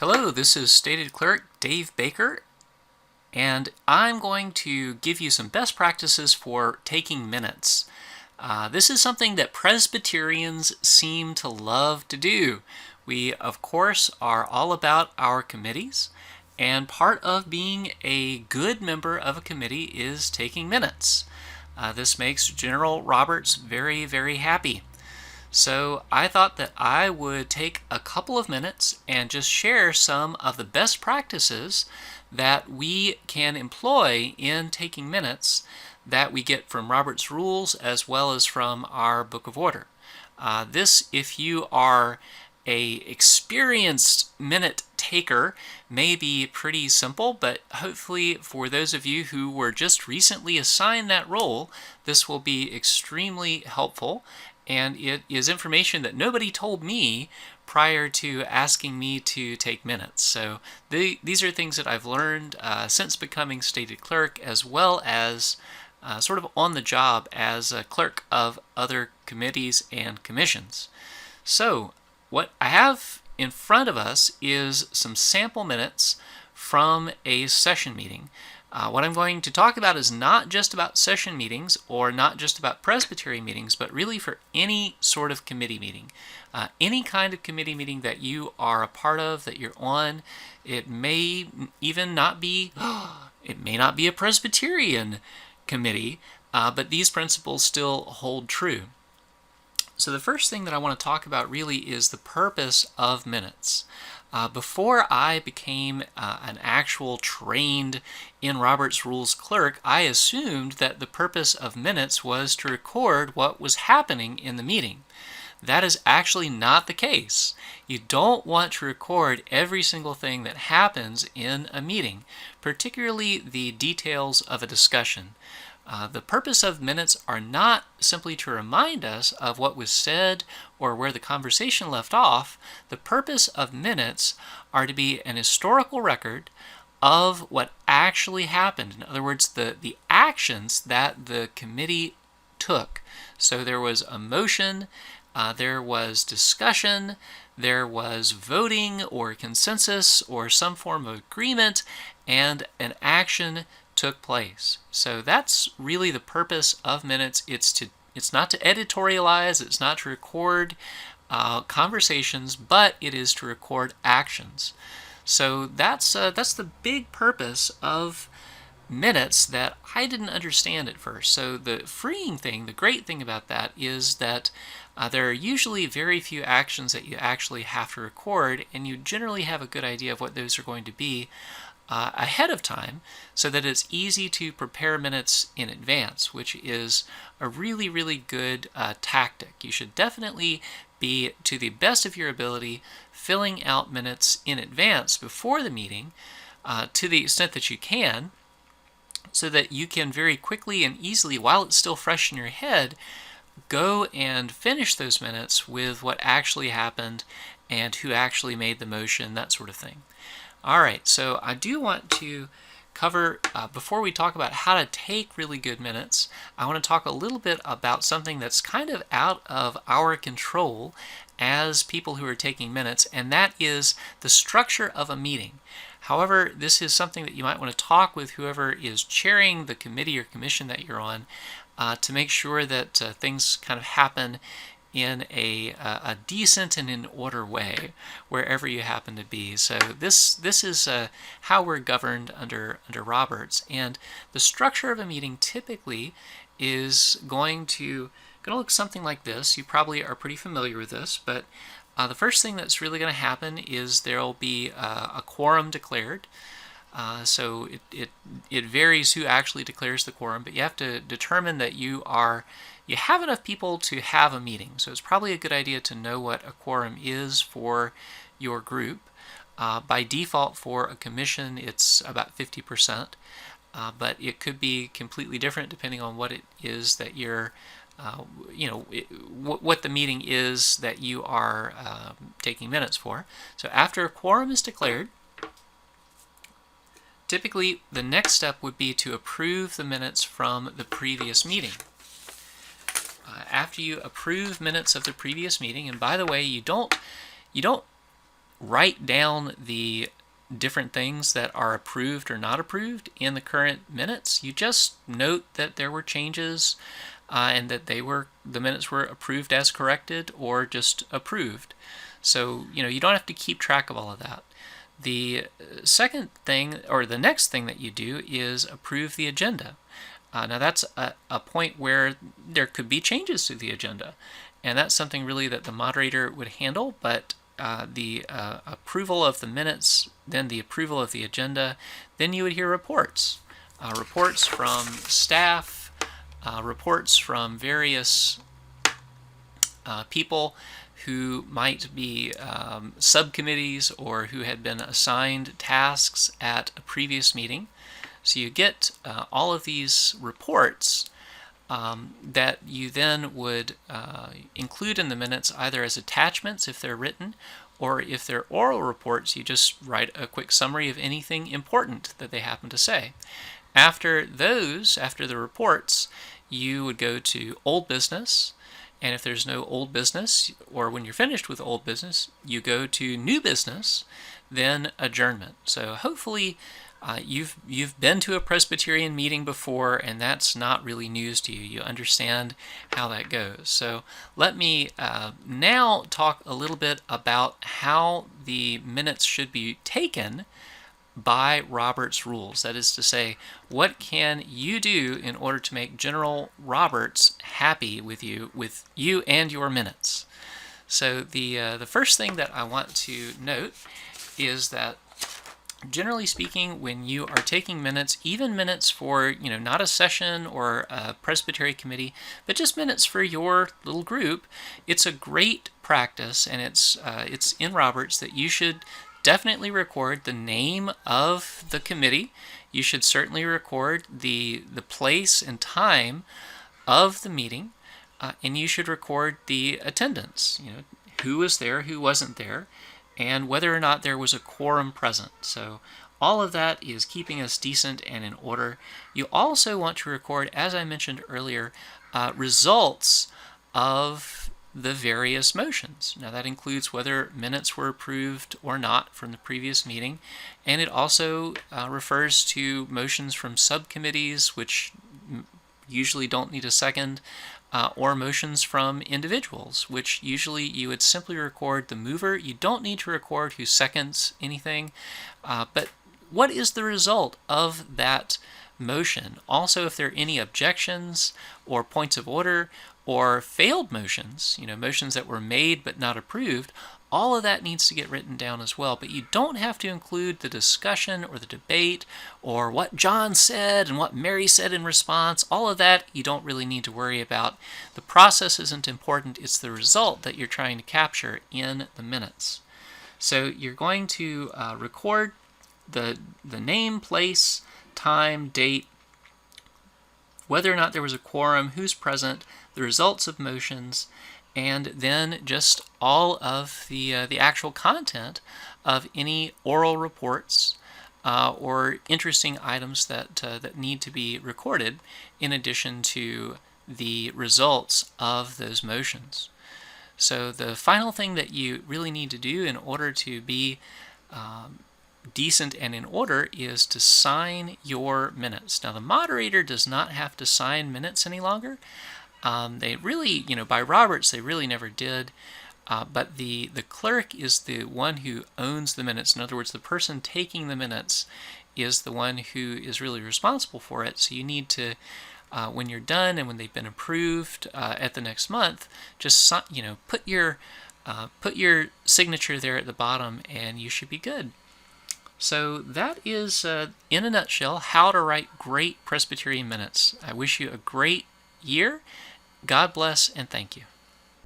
Hello, this is Stated Clerk Dave Baker, and I'm going to give you some best practices for taking minutes. This is something that Presbyterians seem to love to do. We, of course, are all about our committees, and part of being a good member of a committee is taking minutes. This makes General Roberts very, very happy. So I thought that I would take a couple of minutes and just share some of the best practices that we can employ in taking minutes that we get from Robert's Rules as well as from our Book of Order. This, if you are a experienced minute taker, may be pretty simple, but hopefully for those of you who were just recently assigned that role, this will be extremely helpful. And it is information that nobody told me prior to asking me to take minutes. So these are things that I've learned since becoming stated clerk, as well as sort of on the job as a clerk of other committees and commissions. So what I have in front of us is some sample minutes from a session meeting. What I'm going to talk about is not just about session meetings or not just about presbytery meetings, but really for any sort of committee meeting. Any kind of committee meeting that you are a part of, that you're on. It may even not be, it may not be a Presbyterian committee, but these principles still hold true. So the first thing that I want to talk about really is the purpose of minutes. Before I became an actual trained in Robert's Rules clerk, I assumed that the purpose of minutes was to record what was happening in the meeting. That is actually not the case. You don't want to record every single thing that happens in a meeting, particularly the details of a discussion. The purpose of minutes are not simply to remind us of what was said or where the conversation left off. The purpose of minutes are to be an historical record of what actually happened. In other words, the actions that the committee took. So there was a motion, there was discussion, there was voting or consensus or some form of agreement, and an action took place. So that's really the purpose of minutes. It's not to editorialize, it's not to record conversations, but it is to record actions. So that's the big purpose of minutes that I didn't understand at first. So the freeing thing, the great thing about that is that there are usually very few actions that you actually have to record, and you generally have a good idea of what those are going to be ahead of time, so that it's easy to prepare minutes in advance, which is a really, really good tactic. You should definitely be, to the best of your ability, filling out minutes in advance before the meeting to the extent that you can, so that you can very quickly and easily, while it's still fresh in your head, go and finish those minutes with what actually happened and who actually made the motion, that sort of thing. All right, so I do want to cover, before we talk about how to take really good minutes, I want to talk a little bit about something that's kind of out of our control as people who are taking minutes, and that is the structure of a meeting. However, this is something that you might want to talk with whoever is chairing the committee or commission that you're on to make sure that things kind of happen in a decent and in order way wherever you happen to be. So this is how we're governed under Roberts, and the structure of a meeting typically is going to look something like this. You probably are pretty familiar with this, but the first thing that's really going to happen is there'll be a quorum declared. So it varies who actually declares the quorum, but you have to determine that you have enough people to have a meeting. So it's probably a good idea to know what a quorum is for your group. By default, for a commission, it's about 50%, but it could be completely different depending on what it is that you're, what the meeting is that you are taking minutes for. So after a quorum is declared, typically the next step would be to approve the minutes from the previous meeting. After you approve minutes of the previous meeting, and by the way, you don't write down the different things that are approved or not approved in the current minutes. You just note that there were changes and that the minutes were approved as corrected or just approved. So, you don't have to keep track of all of that. The second thing, or the next thing that you do, is approve the agenda. Now that's a point where there could be changes to the agenda, and that's something really that the moderator would handle, but the approval of the minutes, then the approval of the agenda, then you would hear reports. Reports from staff, reports from various people who might be subcommittees or who had been assigned tasks at a previous meeting. So you get all of these reports that you then would include in the minutes either as attachments if they're written, or if they're oral reports, you just write a quick summary of anything important that they happen to say. After the reports, you would go to old business, and if there's no old business, or when you're finished with old business, you go to new business, then adjournment. So hopefully you've been to a Presbyterian meeting before, and that's not really news to you. You understand how that goes. So let me now talk a little bit about how the minutes should be taken by Robert's rules. That is to say, what can you do in order to make General Roberts happy with you and your minutes? So the first thing that I want to note is that, generally speaking, when you are taking minutes, even minutes for, not a session or a presbytery committee, but just minutes for your little group, it's a great practice, and it's in Roberts that you should definitely record the name of the committee. You should certainly record the place and time of the meeting, and you should record the attendance, who was there, who wasn't there, and whether or not there was a quorum present. So all of that is keeping us decent and in order. You also want to record, as I mentioned earlier, results of the various motions. Now that includes whether minutes were approved or not from the previous meeting, and it also refers to motions from subcommittees, which usually don't need a second, or motions from individuals, which usually you would simply record the mover. You don't need to record who seconds anything, but what is the result of that motion? Also, if there are any objections or points of order or failed motions, motions that were made but not approved, all of that needs to get written down as well. But you don't have to include the discussion or the debate or what John said and what Mary said in response. All of that you don't really need to worry about. The process isn't important. It's the result that you're trying to capture in the minutes. So you're going to record the name, place, time, date, whether or not there was a quorum, who's present, the results of motions, and then just all of the actual content of any oral reports or interesting items that need to be recorded, in addition to the results of those motions. So the final thing that you really need to do in order to be decent and in order is to sign your minutes. Now the moderator does not have to sign minutes any longer. They really, by Roberts, they really never did. But the clerk is the one who owns the minutes. In other words, the person taking the minutes is the one who is really responsible for it. So you need to, when you're done and when they've been approved at the next month, just put your signature there at the bottom, and you should be good. So that is, in a nutshell, how to write great Presbyterian minutes. I wish you a great year. God bless and thank you.